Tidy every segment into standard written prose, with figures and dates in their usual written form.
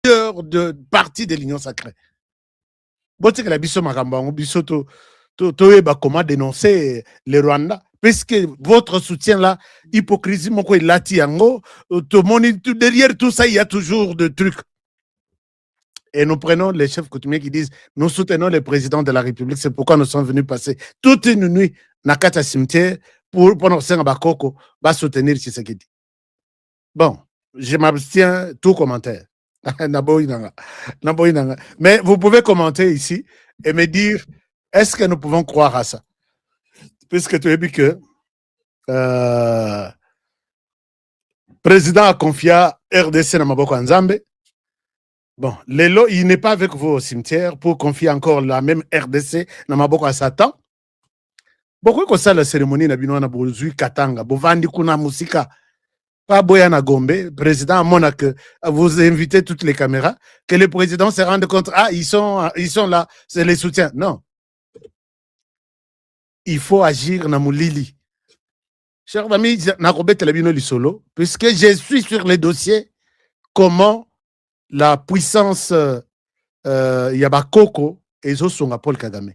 de parti de l'Union sacrée. Botte que la biso makambango biso comment dénoncer le Rwanda, puisque votre soutien là, hypocrisie moko elati yango, derrière tout ça il y a toujours des trucs. Et nous prenons les chefs coutumiers qui disent nous soutenons le président de la République, c'est pourquoi nous sommes venus passer toute une nuit dans le cimetière pour soutenir Tshisekedi. Bon, je m'abstiens tout commentaire. Mais vous pouvez commenter ici et me dire est-ce que nous pouvons croire à ça? Puisque tu as dit que le président a confié RDC dans Maboko Nzambe. Bon, Lelo, il n'est pas avec vous au cimetière pour confier encore la même RDC dans Maboko à Satan. Pourquoi que ça la cérémonie na bino na bozui katanga, bovandi kuna musika? Pas Boyana Gombe, président Monaco, vous invitez toutes les caméras, que le président se rende compte, ah, ils sont là, c'est les soutiens. Non. Il faut agir na moulili. Cher ami, puisque je suis sur les dossiers, comment la puissance Yabakoko et Zosonga Paul Kagame.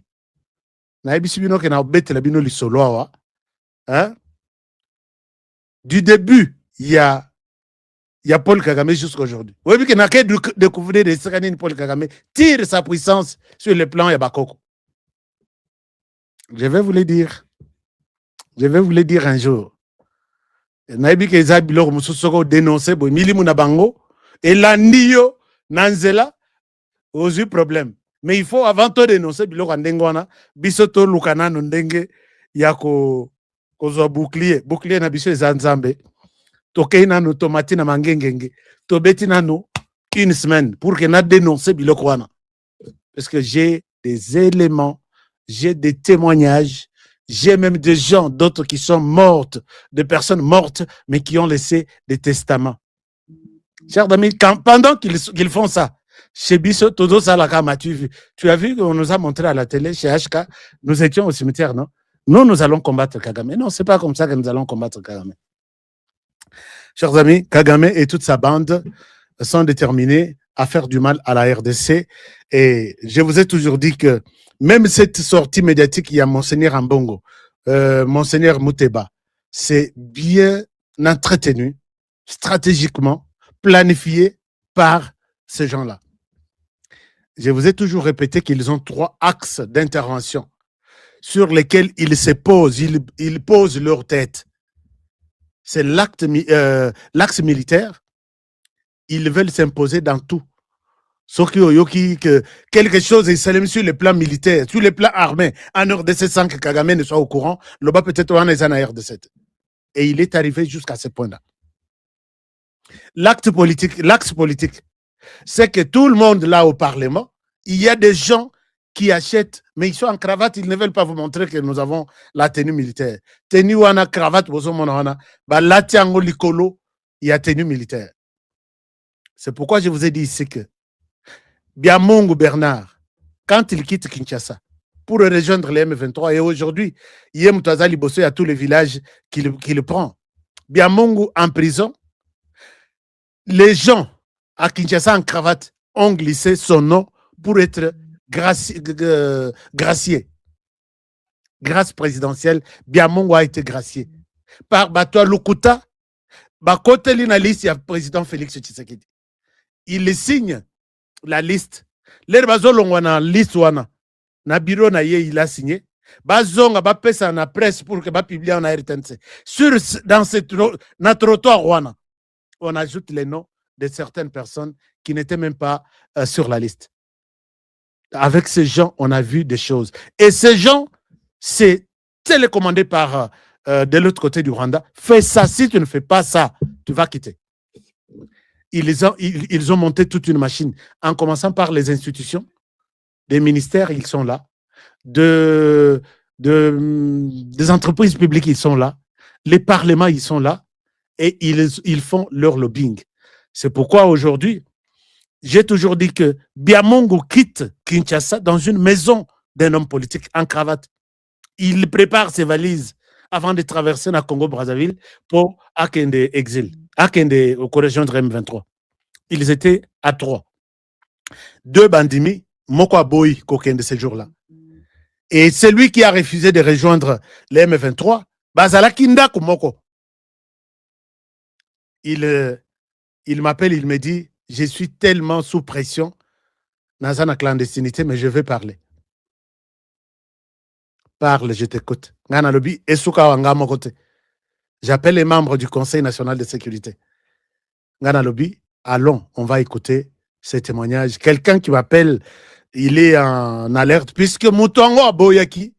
Du début, il y a Paul Kagame jusqu'à aujourd'hui. Vous voyez qu'il n'a qu'à découvrir des Séranines Paul Kagame tire sa puissance sur le plan Yabakoko. Je vais vous le dire. Je vais vous le dire un jour. Naibi ke za biloko mususu dénoncer bo milimu na bango et landio nanzela aux problème. Mais il faut avant tout dénoncer biloko ndengwana biso to lukana no ndenge ya ko zo bouclier na biso za nzambe. Tokei nano tomati na mangengenge to beti nano une semaine pour que na dénoncer biloko wana. Parce que j'ai des éléments, j'ai des témoignages. J'ai même des gens, d'autres qui sont mortes, des personnes mortes, mais qui ont laissé des testaments. Chers amis, pendant qu'ils font ça, chez Bisso, Todo Salakama, tu as vu qu'on nous a montré à la télé, chez HK, nous étions au cimetière, non? Nous allons combattre Kagame. Non, c'est pas comme ça que nous allons combattre Kagame. Chers amis, Kagame et toute sa bande sont déterminés à faire du mal à la RDC. Et je vous ai toujours dit que même cette sortie médiatique, il y a Monseigneur Ambongo, Monseigneur Mouteba, c'est bien entretenu, stratégiquement, planifié par ces gens-là. Je vous ai toujours répété qu'ils ont 3 axes d'intervention sur lesquels ils se posent, ils posent leur tête. C'est l'axe militaire. Ils veulent s'imposer dans tout. Sauf que quelque chose est célèbre sur le plan militaire, sur le plan armé, en RDC sans que Kagame ne soit au courant, le bas peut-être en RDC. Et il est arrivé jusqu'à ce point-là. L'axe politique, c'est que tout le monde là au Parlement, il y a des gens qui achètent, mais ils sont en cravate, ils ne veulent pas vous montrer que nous avons la tenue militaire. Tenue wana, cravate, latiango likolo, il y a tenue militaire. C'est pourquoi je vous ai dit ici que Biamongo Bernard, quand il quitte Kinshasa pour rejoindre les M23, et aujourd'hui, Yem Tazali Bosso à tous les villages qu'il prend. Biamongo en prison, les gens à Kinshasa en cravate ont glissé son nom pour être gracié. Grâce présidentielle, Biamongo a été gracié. Par Batoa Lukuta, Bakote Lina liste, il y a le président Félix Tshisekedi. Il signe la liste. Les bazolongwa na liste wana na bureau na ye il a signé. Bazonga ba pesa na presse pour que ba publier en RTNC. Dans notre trottoir wana, on ajoute les noms de certaines personnes qui n'étaient même pas sur la liste. Avec ces gens, on a vu des choses. Et ces gens, c'est télécommandé par de l'autre côté du Rwanda. Fais ça, si tu ne fais pas ça, tu vas quitter. Ils ont monté toute une machine, en commençant par les institutions, des ministères, ils sont là, des entreprises publiques, ils sont là, les parlements, ils sont là, et ils font leur lobbying. C'est pourquoi aujourd'hui, j'ai toujours dit que Biamongo quitte Kinshasa dans une maison d'un homme politique en cravate. Il prépare ses valises avant de traverser le Congo-Brazzaville pour Akende exil. Akende, au rejoindre M23. Ils étaient à 3. 2 bandimi, moko aboyi kokende ces jours-là. Et celui qui a refusé de rejoindre les M23, bazalaki ndako moko. Il m'appelle, il me dit, je suis tellement sous pression, dans la clandestinité, mais je vais parler. Parle, je t'écoute. J'appelle les membres du Conseil national de sécurité. Ngana Lobi, allons, on va écouter ces témoignages. Quelqu'un qui m'appelle, il est en alerte, puisque Moutongo Aboyaki,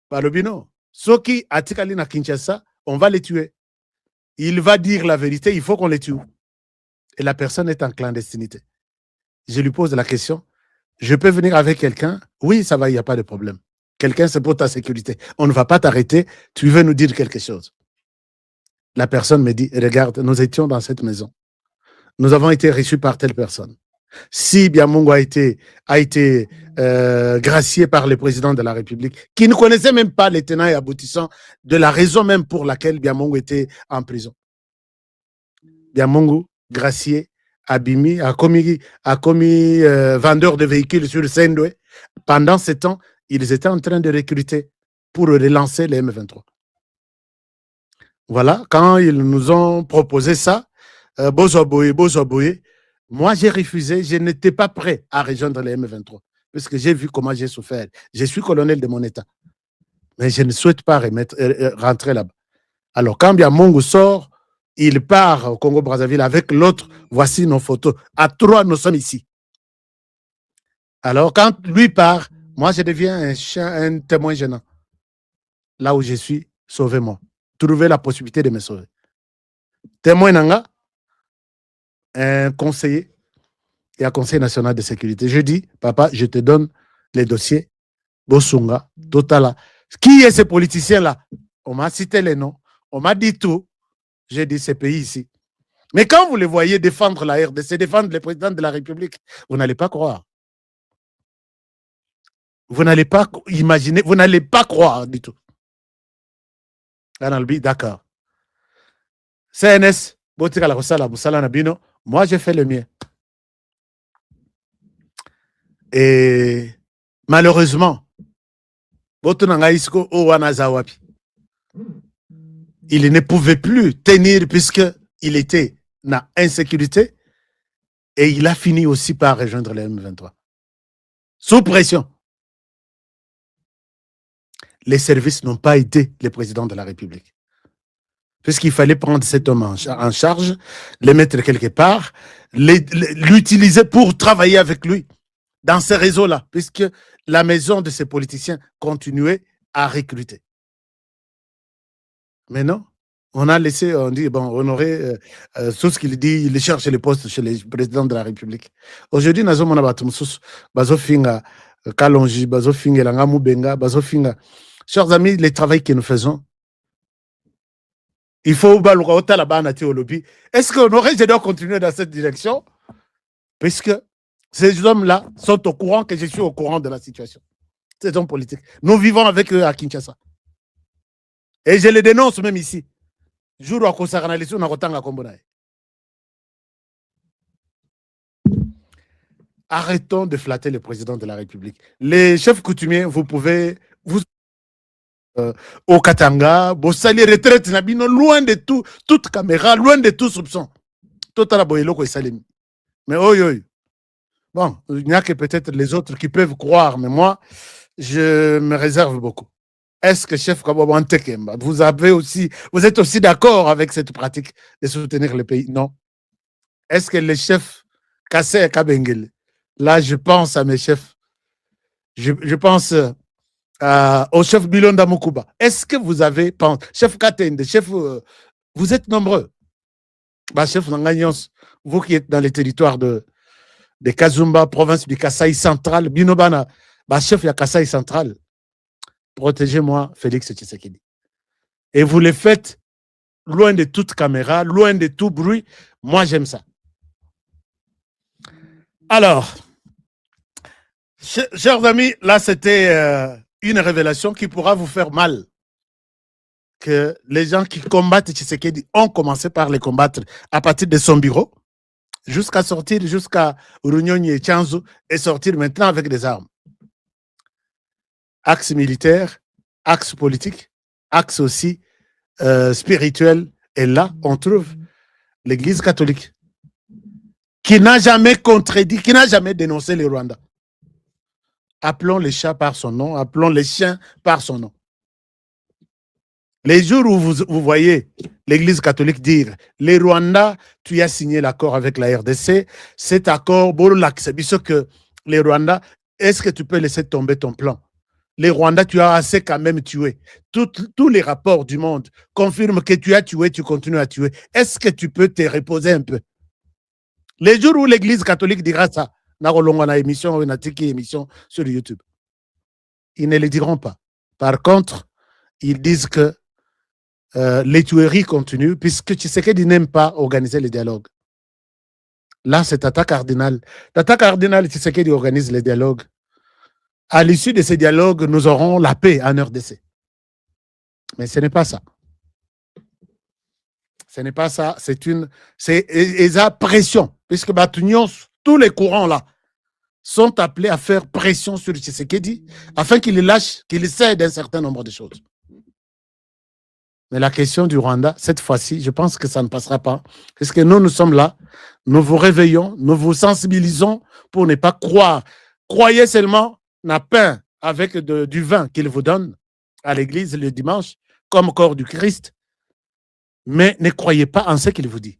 Balobino, Soki Atikali na Kinshasa, on va les tuer. Il va dire la vérité, il faut qu'on les tue. Et la personne est en clandestinité. Je lui pose la question, je peux venir avec quelqu'un? Oui, ça va, il n'y a pas de problème. Quelqu'un, c'est pour ta sécurité. On ne va pas t'arrêter, tu veux nous dire quelque chose. La personne me dit, regarde, nous étions dans cette maison. Nous avons été reçus par telle personne. Si Biamongo a été gracié par le président de la République, qui ne connaissait même pas les tenants et aboutissants de la raison même pour laquelle Biamongo était en prison. Biamongo, gracié, Abimi, a commis vendeur de véhicules sur le Sendoué. Pendant ce temps, ils étaient en train de recruter pour relancer les M23. Voilà, quand ils nous ont proposé ça, Bozoboye, moi j'ai refusé, je n'étais pas prêt à rejoindre les M23, parce que j'ai vu comment j'ai souffert. Je suis colonel de mon état, mais je ne souhaite pas rentrer là-bas. Alors quand Biamongo sort, il part au Congo-Brazzaville avec l'autre, voici nos photos. À 3, nous sommes ici. Alors quand lui part, moi je deviens un témoin gênant. Là où je suis, sauvez-moi. Trouvez la possibilité de me sauver. Témoin nanga, un conseiller et un conseil national de sécurité. Je dis, papa, je te donne les dossiers. Bosunga, Totala. Qui est ce politicien-là? On m'a cité les noms. On m'a dit tout. J'ai dit ce pays ici. Mais quand vous les voyez défendre la RDC, défendre le président de la République, vous n'allez pas croire. Vous n'allez pas imaginer, vous n'allez pas croire du tout. D'accord. CNS, moi j'ai fait le mien. Et malheureusement, il ne pouvait plus tenir puisqu'il était dans insécurité et il a fini aussi par rejoindre les M23. Sous pression. Les services n'ont pas aidé le président de la République. Puisqu'il fallait prendre cet homme en charge, le mettre quelque part, l'utiliser pour travailler avec lui dans ces réseaux-là, puisque la maison de ces politiciens continuait à recruter. Mais non, on a laissé, on dit, bon, Honoré, tout ce qu'il dit, il cherche les postes chez les présidents de la République. Aujourd'hui, nous avons Bazofinga, Kalonji, Bazofinga, Langamou Benga, Bazofinga. Chers amis, le travail que nous faisons, il faut au lobby. Est-ce qu'Honoré, je dois continuer dans cette direction? Puisque ces hommes-là sont au courant que je suis au courant de la situation. Ces hommes politiques. Nous vivons avec eux à Kinshasa. Et je les dénonce même ici. Jour où arrêtons de flatter le président de la République. Les chefs coutumiers, vous pouvez... au Katanga, Bossali retraite, loin de tout, toute caméra, loin de tout soupçon. Mais bon, il n'y a que peut-être les autres qui peuvent croire, mais moi, je me réserve beaucoup. Est-ce que chef Kabobo Ntekemba, vous êtes aussi d'accord avec cette pratique de soutenir le pays? Non. Est-ce que les chefs Kassé Kabengele, là je pense à mes chefs, je pense au chef Bilonda Mukuba. Est-ce que vous avez pensé, chef Katende, chef, vous êtes nombreux. Bah, chef Nanganyos, vous qui êtes dans les territoires de Kazumba, province du Kasaï central, Binobana, bah, chef ya Kasaï central, protégez-moi, Félix Tshisekedi. Et vous le faites loin de toute caméra, loin de tout bruit. Moi, j'aime ça. Alors, chers amis, là, c'était une révélation qui pourra vous faire mal. Que les gens qui combattent Tshisekedi ont commencé par les combattre à partir de son bureau. jusqu'à sortir, jusqu'à Runyoni et Tchanzu, et sortir maintenant avec des armes. Axe militaire, axe politique, axe aussi spirituel. Et là, on trouve l'Église catholique qui n'a jamais contredit, qui n'a jamais dénoncé le Rwanda. Appelons les chats par son nom, appelons les chiens par son nom. Les jours où vous voyez l'Église catholique dire les Rwandais, tu as signé l'accord avec la RDC, cet accord, c'est que les Rwandais, est-ce que tu peux laisser tomber ton plan? Les Rwandais, tu as assez quand même tué. Tous les rapports du monde confirment que tu as tué, tu continues à tuer. Est-ce que tu peux te reposer un peu? Les jours où l'Église catholique dira ça, émission sur YouTube, ils ne le diront pas. Par contre, ils disent que les tueries continuent puisque Tshisekedi n'aime pas organiser les dialogues. Là, c'est Tata Cardinal. Tata Cardinal, Tshisekedi organise les dialogues. À l'issue de ces dialogues, nous aurons la paix en RDC. Mais ce n'est pas ça. Ce n'est pas ça. C'est la pression. Puisque tous les courants là sont appelés à faire pression sur Tshisekedi afin qu'il lâche, qu'il cède un certain nombre de choses. Mais la question du Rwanda, cette fois-ci, je pense que ça ne passera pas. Parce que nous sommes là, nous vous réveillons, nous vous sensibilisons pour ne pas croire. Croyez seulement un pain avec du vin qu'il vous donne à l'église le dimanche, comme corps du Christ. Mais ne croyez pas en ce qu'il vous dit.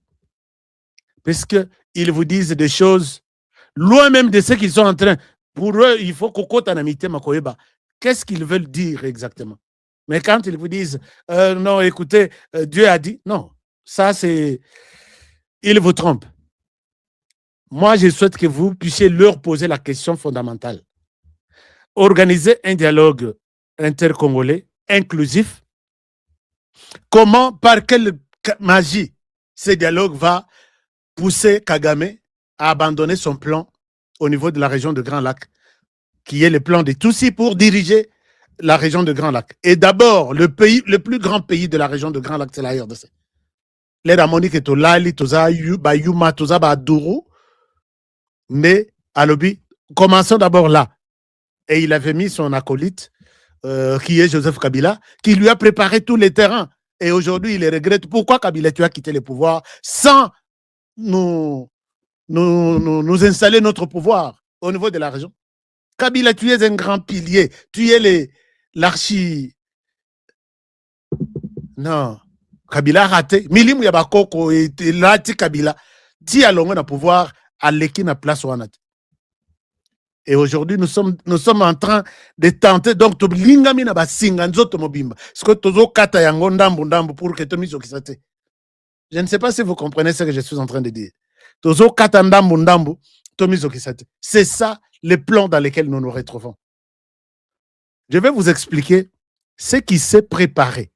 Parce qu'ils vous disent des choses loin même de ce qu'ils sont en train. Pour eux, il faut qu'on amité Makoyeba. Qu'est-ce qu'ils veulent dire exactement? Mais quand ils vous disent, non, écoutez, Dieu a dit, non, ça c'est, ils vous trompent. Moi, je souhaite que vous puissiez leur poser la question fondamentale. Organiser un dialogue intercongolais, inclusif. Comment, par quelle magie, ce dialogue va pousser Kagame à abandonner son plan au niveau de la région de Grand Lac, qui est le plan des Tutsis pour diriger la région de Grand Lac. Et d'abord, le plus grand pays de la région de Grand Lac, c'est la RDC. Les Ramoni que Tolali, Toza Bayuma, Toza Badourou, mais à l'objet, commençons d'abord là. Et il avait mis son acolyte, qui est Joseph Kabila, qui lui a préparé tous les terrains. Et aujourd'hui, il regrette. Pourquoi Kabila, tu as quitté le pouvoir sans nous installer notre pouvoir au niveau de la région? Kabila, tu es un grand pilier. Tu es l'archi. Non. Kabila a raté. Milimu Yabakoko et Lati Kabila. Ti a l'ongé na pouvoir à l'équipe na place ou anat. Et aujourd'hui, nous sommes en train de tenter. Donc, tu lingami na basinga nzoto mobimba. Ce que tozo kata yango ndambu ndambu pour que tu miso kisate. Je ne sais pas si vous comprenez ce que je suis en train de dire. Tozo kata ndambu ndambu to miso kisate. C'est ça le plan dans lequel nous nous retrouvons. Je vais vous expliquer ce qui s'est préparé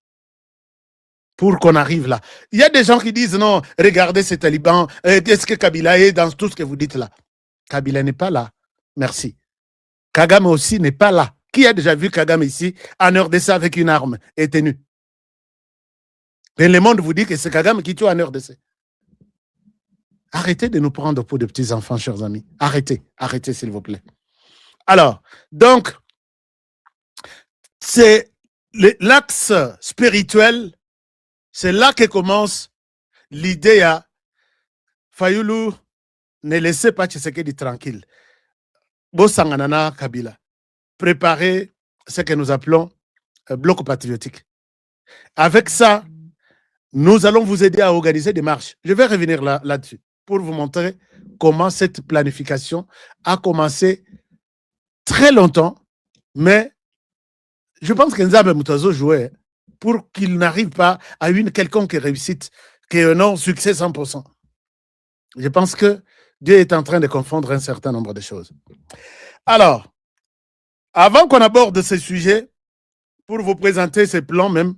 pour qu'on arrive là. Il y a des gens qui disent non, regardez ces talibans, est-ce que Kabila est dans tout ce que vous dites là? Kabila n'est pas là. Merci. Kagame aussi n'est pas là. Qui a déjà vu Kagame ici en RDC avec une arme et tenue? Et le monde vous dit que c'est Kagame qui tue en RDC. Arrêtez de nous prendre pour des petits enfants, chers amis. Arrêtez, arrêtez s'il vous plaît. Alors, donc, c'est l'axe spirituel, c'est là que commence l'idée à Fayulu, ne laissez pas Tshisekedi tranquille. Bosanganana Kabila. Préparer ce que nous appelons un bloc patriotique. Avec ça, nous allons vous aider à organiser des marches. Je vais revenir là-dessus pour vous montrer comment cette planification a commencé très longtemps, mais je pense que Nzambe Moutazo jouait pour qu'il n'arrive pas à une quelconque réussite, que non, succès 100%. Je pense que Dieu est en train de confondre un certain nombre de choses. Alors, avant qu'on aborde ce sujet, pour vous présenter ces plans même,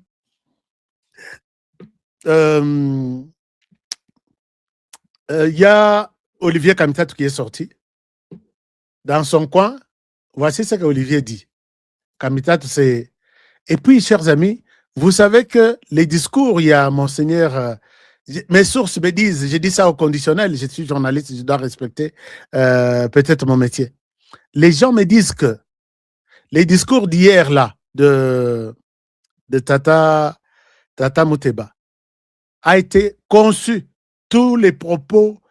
y a Olivier Kamitat qui est sorti. Dans son coin, voici ce qu'Olivier dit. Kamitat, c'est... Et puis, chers amis, vous savez que les discours, il y a Monseigneur Mes sources me disent, j'ai dit ça au conditionnel, je suis journaliste, je dois respecter peut-être mon métier. Les gens me disent que les discours d'hier, là, de Tata Muteba, a été conçu. Tous les propos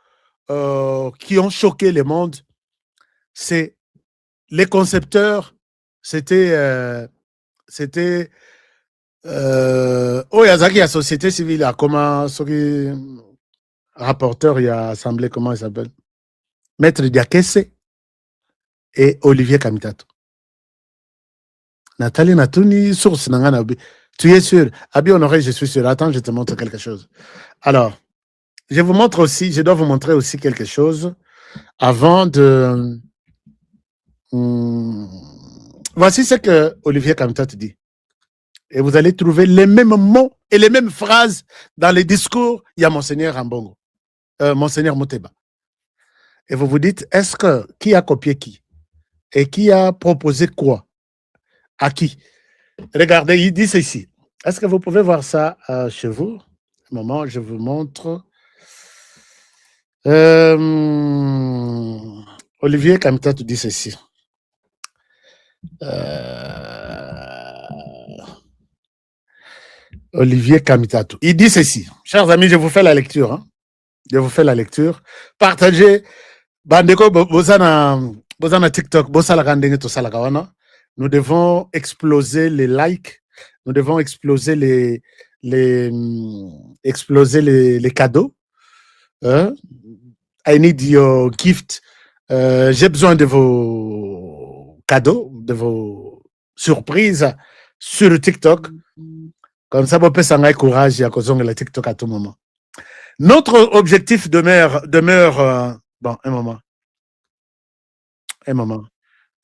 qui ont choqué le monde, c'est les concepteurs, c'était oh, Yazaki, la société civile, comment, ce qui rapporteur, il y a assemblé, comment il s'appelle? Maître Diakese et Olivier Kamitato. Nathalie Natouni, source Nanganabi. Tu es sûr? Abi Honoré, je suis sûr. Attends, je te montre quelque chose. Alors, je vous montre aussi, je dois vous montrer aussi quelque chose avant de. Voici ce que Olivier Kamitato dit. Et vous allez trouver les mêmes mots et les mêmes phrases dans les discours. Il y a Monseigneur Ambongo, Monseigneur Muteba. Et vous vous dites, est-ce que qui a copié qui? Et qui a proposé quoi? À qui? Regardez, il dit ceci. Est-ce que vous pouvez voir ça chez vous? Un moment, je vous montre. Olivier Kamitato dit ceci. Olivier Kamitato. Il dit ceci. Chers amis, je vous fais la lecture. Hein? Je vous fais la lecture. Partagez. Bandeko, bozana TikTok, bosala kandenge to sala kawana. Nous devons exploser les likes. Nous devons exploser les cadeaux. I need your gift. J'ai besoin de vos cadeaux, de vos surprises sur TikTok. Comme ça, vous pouvez s'engager courage à cause de la TikTok à tout moment. Notre objectif demeure bon, un moment.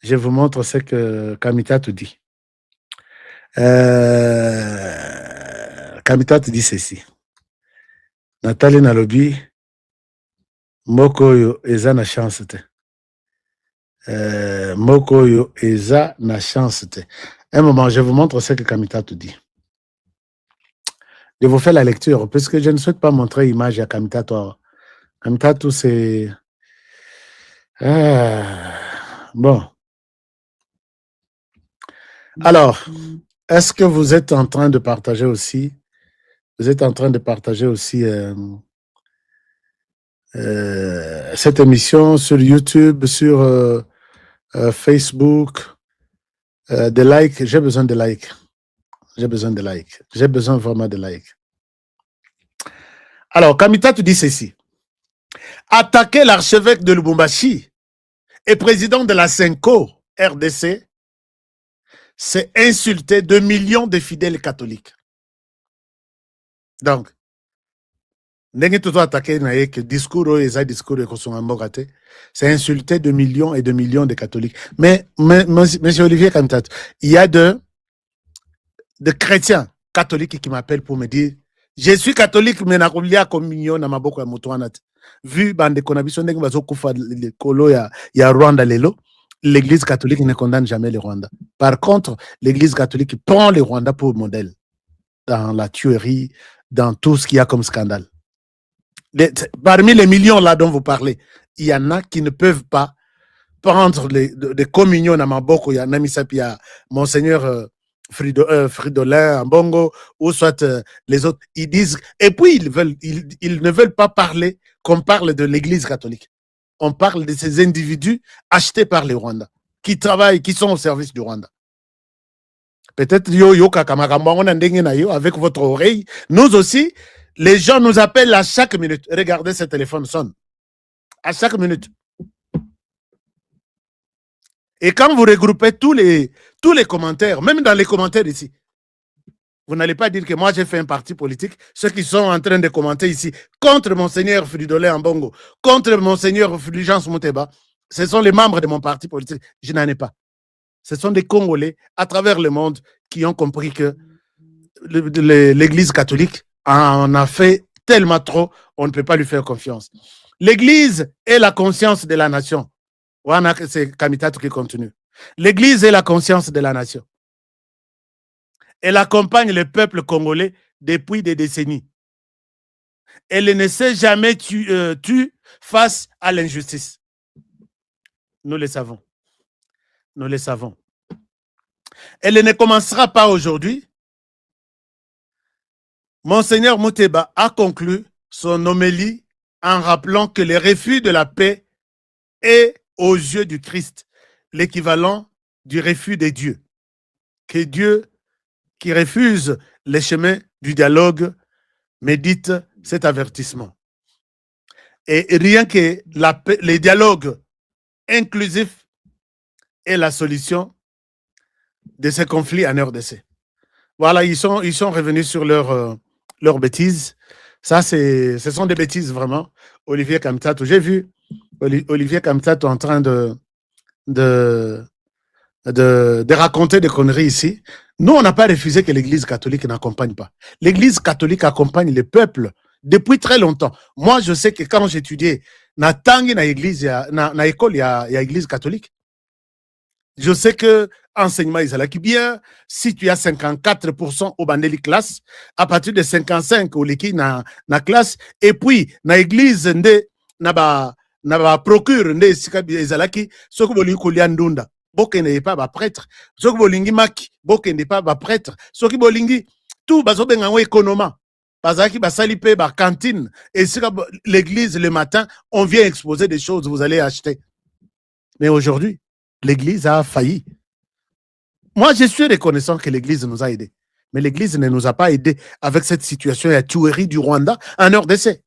Je vous montre ce que Kamitato dit. Kamitato dit ceci. Nathalie Nalobi, Mokoyo eza na chance te. Mokoyo eza na chance te. Un moment, je vous montre ce que Kamitato dit. Je vous fais la lecture, puisque je ne souhaite pas montrer l'image à Kamitato. Kamitato, c'est... bon. Alors, est-ce que vous êtes en train de partager aussi? Vous êtes en train de partager aussi cette émission sur YouTube, sur Facebook, des likes? J'ai besoin de likes. J'ai besoin de likes. J'ai besoin vraiment de likes. Alors, Kamitato dit ceci. Attaquer l'archevêque de Lubumbashi et président de la Senko RDC, c'est insulter 2 millions de fidèles catholiques. Donc, ndenge tout attaquer que discours et c'est insulter 2 millions et 2 millions de catholiques. Mais monsieur Olivier Kamitato, il y a de chrétiens catholiques qui m'appellent pour me dire je suis catholique mais nakulia communion na maboko ya mutu wana. Vu bande konabiso ndenge bazokufa kolo ya Rwanda lelo, l'église catholique ne condamne jamais le Rwanda. Par contre, l'église catholique prend le Rwanda pour modèle dans la tuerie, dans tout ce qu'il y a comme scandale. Parmi les millions là dont vous parlez, il y en a qui ne peuvent pas prendre des communions à Maboko, il y a Namisapi, Monseigneur Fridolin, Ambongo, ou soit les autres. Ils disent, et puis ils ne veulent pas parler qu'on parle de l'église catholique. On parle de ces individus achetés par les Rwandais, qui travaillent, qui sont au service du Rwanda. Peut-être avec votre oreille. Nous aussi, les gens nous appellent à chaque minute. Regardez, ce téléphone sonne. À chaque minute. Et quand vous regroupez tous les commentaires, même dans les commentaires ici, vous n'allez pas dire que moi j'ai fait un parti politique. Ceux qui sont en train de commenter ici contre Monseigneur Fridolin Ambongo, contre Monseigneur Fulgence Muteba, ce sont les membres de mon parti politique. Je n'en ai pas. Ce sont des Congolais à travers le monde qui ont compris que l'Église catholique en a fait tellement trop, on ne peut pas lui faire confiance. L'Église est la conscience de la nation. C'est Kamitato qui continue. L'Église est la conscience de la nation. Elle accompagne le peuple congolais depuis des décennies. Elle ne s'est jamais tue face à l'injustice. Nous le savons. Nous le savons. Elle ne commencera pas aujourd'hui. Monseigneur Mouteba a conclu son homélie en rappelant que le refus de la paix est, aux yeux du Christ, l'équivalent du refus de Dieu. Que Dieu, qui refuse les chemins du dialogue, médite cet avertissement. Et rien que la paix, les dialogues inclusifs est la solution de ces conflits en RDC. Voilà, ils sont revenus sur leurs bêtises. Ça, ce sont des bêtises vraiment. Olivier Kamtato, j'ai vu Olivier Kamtato en train de raconter des conneries ici. Nous, on n'a pas refusé que l'Église catholique n'accompagne pas. L'Église catholique accompagne le peuple depuis très longtemps. Moi, je sais que quand j'étudiais, na tangi na église, na école, il y a église catholique. Je sais que enseignement isalaki bien, si tu as 54% au bandeli classe, à partir de 55 au liki na classe, et puis na église nde na ba procure nde sika isalaki, soko bolingi kolia ndunda, bokende pas ba prêtre, soko bolingi maki, bokende pas ba prêtre, soko bolingi tout bazo bengango économa. Bazaki basali pe ba cantine, et sika l'église le matin, on vient exposer des choses, vous allez acheter. Mais aujourd'hui, l'église a failli. Moi, je suis reconnaissant que l'église nous a aidés. Mais l'église ne nous a pas aidés avec cette situation de tuerie du Rwanda en RDC.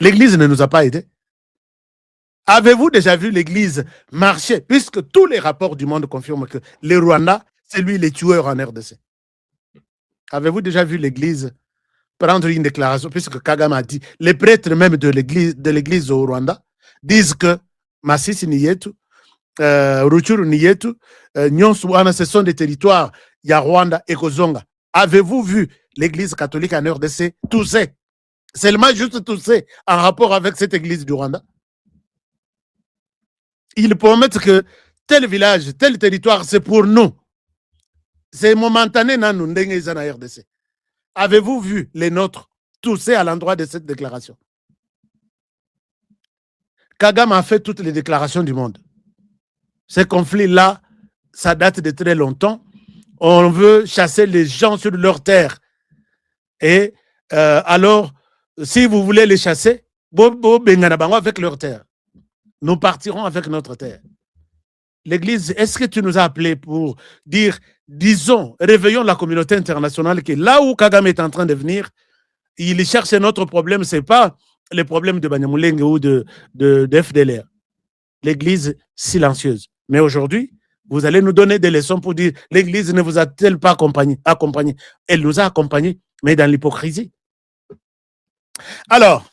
L'église ne nous a pas aidés. Avez-vous déjà vu l'église marcher? Puisque tous les rapports du monde confirment que le Rwanda, c'est lui le tueur en RDC. Avez-vous déjà vu l'église prendre une déclaration? Puisque Kagame a dit, les prêtres même de l'église au Rwanda disent que Masisi Niyetu, Ruchuru Niyetu, Nyonsuana, ce sont des territoires, il y a Rwanda et Kozonga. Avez-vous vu l'église catholique en RDC tousser? Seulement juste tousser en rapport avec cette église du Rwanda. Ils promettent que tel village, tel territoire, c'est pour nous. C'est momentané dans nous, en RDC. Avez-vous vu les nôtres tousser à l'endroit de cette déclaration? Kagame a fait toutes les déclarations du monde. Ces conflits-là, ça date de très longtemps. On veut chasser les gens sur leur terre. Et alors, si vous voulez les chasser, avec leur terre. Nous partirons avec notre terre. L'Église, est-ce que tu nous as appelés pour dire, disons, réveillons la communauté internationale que là où Kagame est en train de venir, il cherche notre problème, ce n'est pas le problème de Banyamulenge ou de FDLR. L'Église silencieuse. Mais aujourd'hui, vous allez nous donner des leçons pour dire l'Église ne vous a-t-elle pas accompagné? Elle nous a accompagnés, mais dans l'hypocrisie. Alors,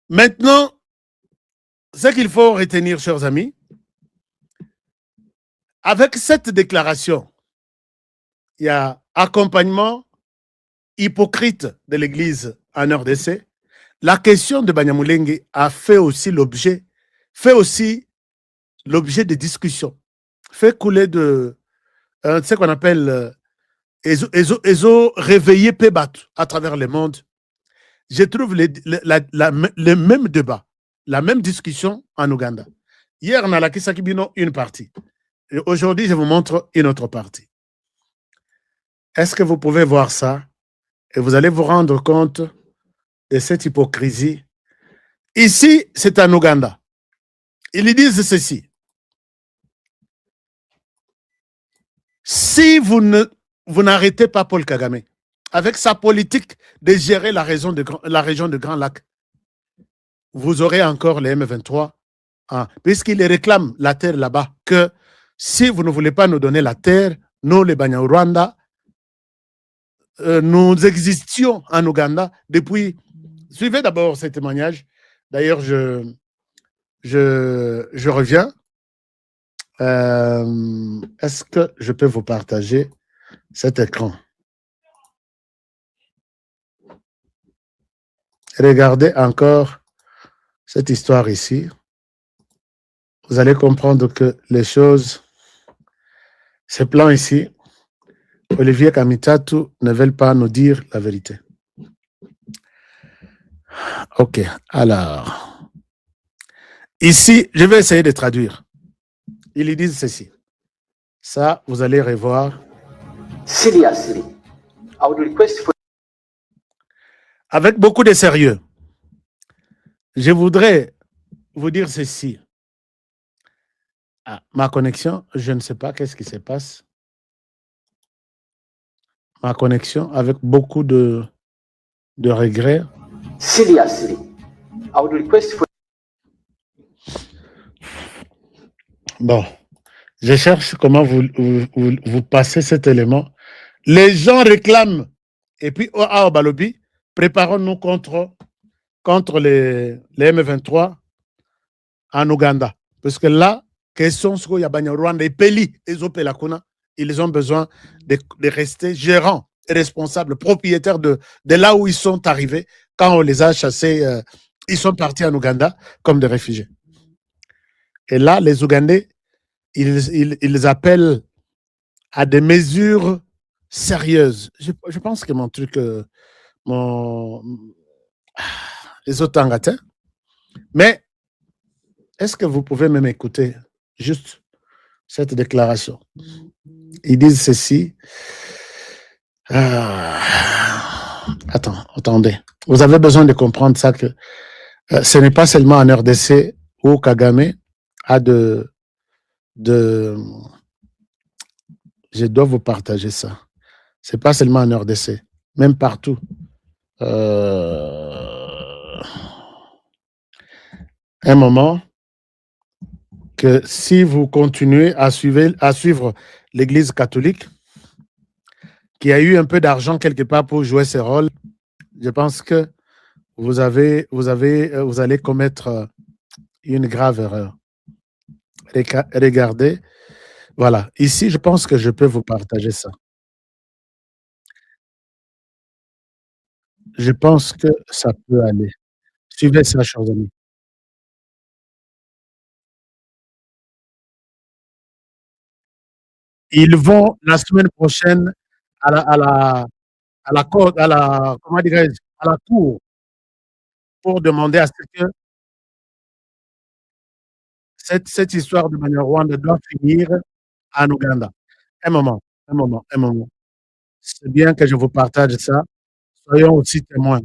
maintenant, ce qu'il faut retenir, chers amis, avec cette déclaration, il y a accompagnement hypocrite de l'Église en RDC. La question de Banyamulenge a fait aussi l'objet de discussions, fait couler de ce qu'on appelle réveillé Pébat à travers le monde. Je trouve le même débat, la même discussion en Ouganda. Hier, on a la Kisakibino une partie. Et aujourd'hui, je vous montre une autre partie. Est-ce que vous pouvez voir ça? Et vous allez vous rendre compte de cette hypocrisie. Ici, c'est en Ouganda. Ils disent ceci. Si vous n'arrêtez pas Paul Kagame, avec sa politique de gérer la région de Grand Lac, vous aurez encore les M23, puisqu'ils réclament la terre là-bas, que si vous ne voulez pas nous donner la terre, nous, les Banyarwanda, nous existions en Ouganda depuis... Suivez d'abord ce témoignage. D'ailleurs, je reviens. Est-ce que je peux vous partager cet écran? Regardez encore cette histoire ici. Vous allez comprendre que les choses, ces plans ici, Olivier Kamitatu ne veulent pas nous dire la vérité. Ok, alors. Ici, je vais essayer de traduire. Ils disent ceci. Ça, vous allez revoir. Seriously, I would request for... Avec beaucoup de sérieux, je voudrais vous dire ceci. Ah, ma connexion, je ne sais pas qu'est-ce qui se passe. Ma connexion, avec beaucoup de regrets. Seriously, I would request for... Bon, je cherche comment vous passez cet élément. Les gens réclament. Et puis, à Obalobi, préparons-nous contre les M23 en Ouganda. Parce que là, question sur Yabanya Rwanda et Peli, ils ont besoin de rester gérants, responsables, propriétaires de là où ils sont arrivés. Quand on les a chassés, ils sont partis en Ouganda comme des réfugiés. Et là, les Ougandais, ils appellent à des mesures sérieuses. Je pense que mon truc, les Otangatins. Mais est-ce que vous pouvez même écouter juste cette déclaration? Ils disent ceci. Attendez. Vous avez besoin de comprendre ça, que ce n'est pas seulement en RDC où Kagame a je dois vous partager ça. C'est pas seulement en RDC, même partout. Un moment que si vous continuez à suivre l'Église catholique, qui a eu un peu d'argent quelque part pour jouer ce rôle, je pense que vous allez commettre une grave erreur. Regardez. Voilà. Ici, je pense que je peux vous partager ça. Je pense que ça peut aller. Suivez ça, chers amis. Ils vont la semaine prochaine à la comment dirais-je, à la cour pour demander à ce que cette histoire de Banyarwanda doit finir en Ouganda. Un moment. C'est bien que je vous partage ça. Soyons aussi témoins.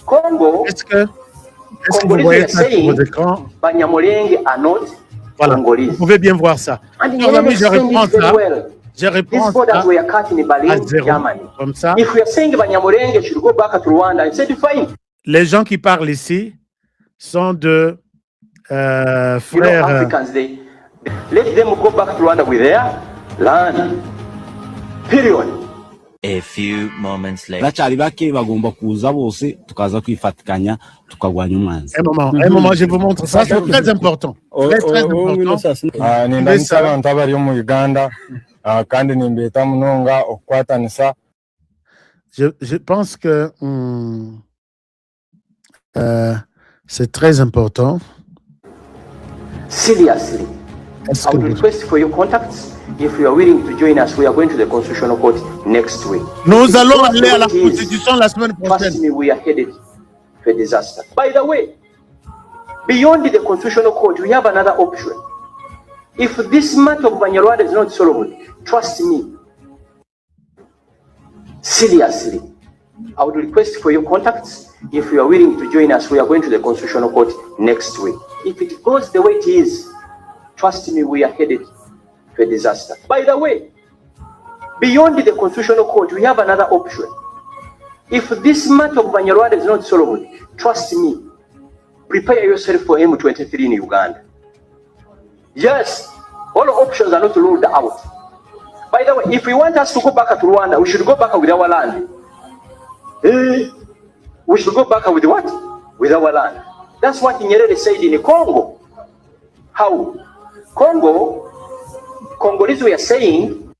Congo, Est-ce que vous voyez ça sur vos écrans? Voilà, vous pouvez bien voir ça. Chers amis, je reprends ça. Je reprends ça à zéro, comme ça. Les gens qui parlent ici sont de frères. Let them go back to Rwanda with their land. Period. A few moments later. Bachari bake bagomba kuza bose tukaza kwifatikanya tukagwanya umwanzi. Un moment, je vous montre ça, c'est très important. Très important. Nindasaba ntabari mu Uganda kandi nimbeta munonga okwatanisa. Je pense que c'est très important. Seriously, I would request for your contacts. If you are willing to join us, we are going to the Constitutional Court next week. Nous allons aller à la Constitution la semaine prochaine. Trust me, we are headed for a disaster. By the way, beyond the Constitutional Court, we have another option. If this matter of Banyarwanda is not solved, trust me, seriously, I would request for your contacts. If you are willing to join us, we are going to the Constitutional Court next week. If it goes the way it is, trust me, we are headed for a disaster. By the way, beyond the Constitutional Court, we have another option. If this matter of Banyarwanda is not solved, trust me, prepare yourself for M23 in Uganda. Yes, all options are not ruled out. By the way, if we want us to go back to Rwanda, we should go back with our land. We should go back with what? With our land. That's what Nyerere said in Congo. How? Congolese were saying.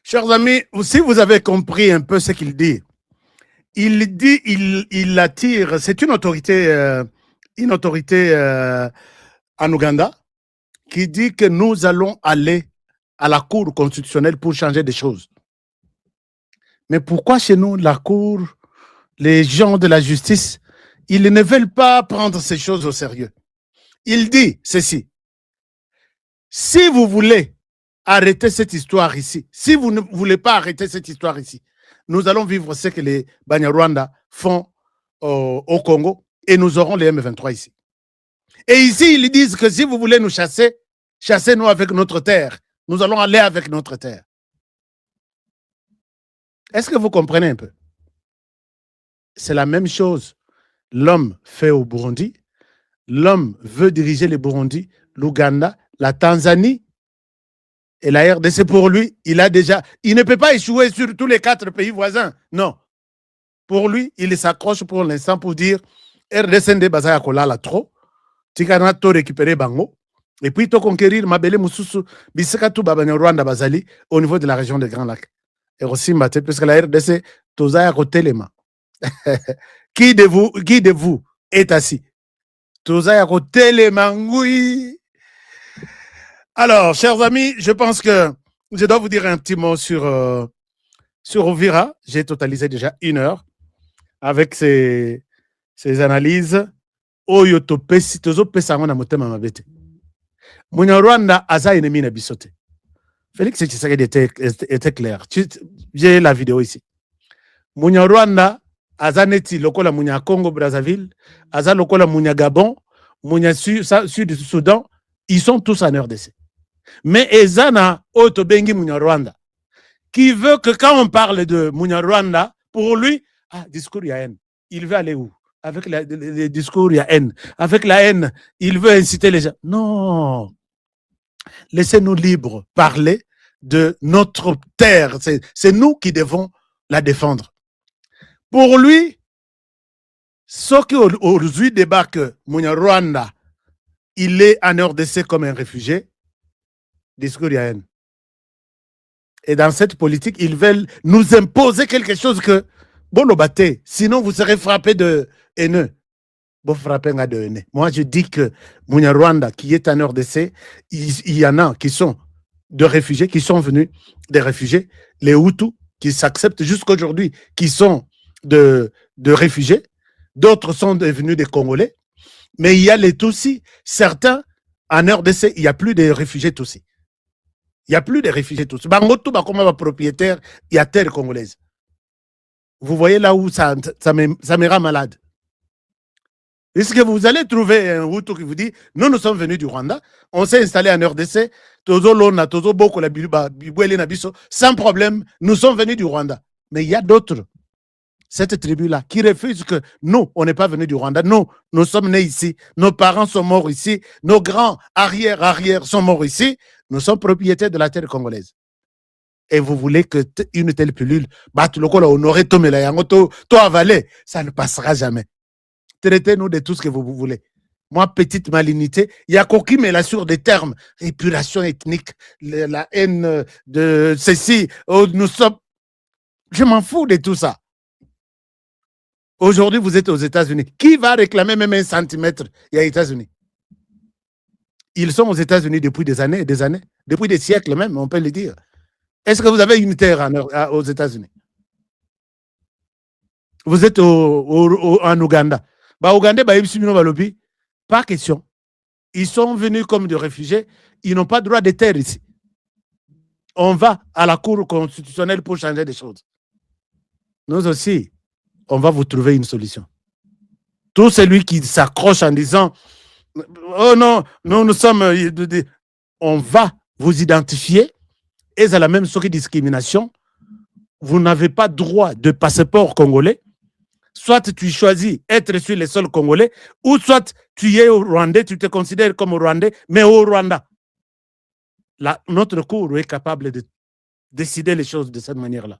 Chers amis, si vous avez compris un peu ce qu'il dit, il attire, c'est une autorité en Ouganda qui dit que nous allons aller à la Cour constitutionnelle pour changer des choses. Mais pourquoi chez nous, la Cour, les gens de la justice, ils ne veulent pas prendre ces choses au sérieux? Il dit ceci: si vous voulez arrêter cette histoire ici, si vous ne voulez pas arrêter cette histoire ici, nous allons vivre ce que les Banyarwanda font au Congo et nous aurons les M23 ici. Et ici, ils disent que si vous voulez nous chasser, chassez-nous avec notre terre. Nous allons aller avec notre terre. Est-ce que vous comprenez un peu? C'est la même chose. L'homme fait au Burundi. L'homme veut diriger le Burundi, l'Ouganda, la Tanzanie et la RDC. Pour lui, il ne peut pas échouer sur tous les 4 pays voisins. Non. Pour lui, il s'accroche pour l'instant pour dire RDC nde bazaya kolala trop. Tikana to récupérer bango. Et puis to conquérir Mabele Mususu, biseka tu babanya Rwanda bazali au niveau de la région des Grands Lacs. Et aussi Mate, parce que la RDC, tozaya kotelema. Qui de vous est assis? Tozaya kotelema ngui. Alors, chers amis, je pense que je dois vous dire un petit mot sur Uvira. J'ai totalisé déjà 1 heure avec ces analyses. Oyo topesi tozopesa ngo na motema mabete. Munyarwanda aza ennemi na bisote. Félix Tshisekedi était clair. J'ai la vidéo ici. Munyarwanda aza neti lokola munya Congo Brazzaville, aza lokola munya Gabon, munya Sud du Soudan, ils sont tous en RDC. Mais ezana otobengi Munyarwanda qui veut que quand on parle de Munyarwanda, pour lui, discours ya haine. Il veut aller où? Avec les discours, il y a haine. Avec la haine, il veut inciter les gens. Non. Laissez-nous libres parler de notre terre. C'est nous qui devons la défendre. Pour lui, ce qui aujourd'hui débat que Munyarwanda, il est en RDC comme un réfugié, discours, il y a haine. Et dans cette politique, ils veulent nous imposer quelque chose que, bon, le battez, sinon vous serez frappé de haineux. Bon, frappé de haineux. Moi, je dis que Munyarwanda, qui est en RDC, il y en a qui sont de réfugiés, qui sont venus des réfugiés, les Hutus, qui s'acceptent jusqu'aujourd'hui, qui sont de réfugiés, d'autres sont devenus des Congolais, mais il y a les Tutsis, certains, en RDC, il n'y a plus de réfugiés Tutsis. Il n'y a plus de réfugiés Tutsis. Bangotou, comme propriétaire, il y a terre congolaise. Vous voyez là où ça me rend malade. Est-ce que vous allez trouver un Hutu qui vous dit, nous sommes venus du Rwanda, on s'est installé en RDC, sans problème, nous sommes venus du Rwanda. Mais il y a d'autres, cette tribu-là, qui refuse que nous, on n'est pas venus du Rwanda. Nous sommes nés ici, nos parents sont morts ici, nos grands arrière sont morts ici, nous sommes propriétaires de la terre congolaise. Et vous voulez que une telle pilule, honoré avaler, ça ne passera jamais. Traitez-nous de tout ce que vous voulez. Moi, petite malignité, il y a qui met là sur des termes, épuration ethnique, la haine de ceci, nous sommes... Je m'en fous de tout ça. Aujourd'hui, vous êtes aux États-Unis. Qui va réclamer même 1 centimètre? Il y a les États-Unis. Ils sont aux États-Unis depuis des années et des années, depuis des siècles même, on peut le dire. Est-ce que vous avez une terre aux États-Unis? Vous êtes en Ouganda. Pas question. Ils sont venus comme des réfugiés. Ils n'ont pas droit de terre ici. On va à la Cour constitutionnelle pour changer des choses. Nous aussi, on va vous trouver une solution. Tout celui qui s'accroche en disant « Oh non, nous sommes... » On va vous identifier. Et à la même sorte de discrimination, vous n'avez pas droit de passeport congolais. Soit tu choisis être sur les sols congolais, ou soit tu es au Rwandais, tu te considères comme Rwandais, mais au Rwanda. Notre cour est capable de décider les choses de cette manière-là.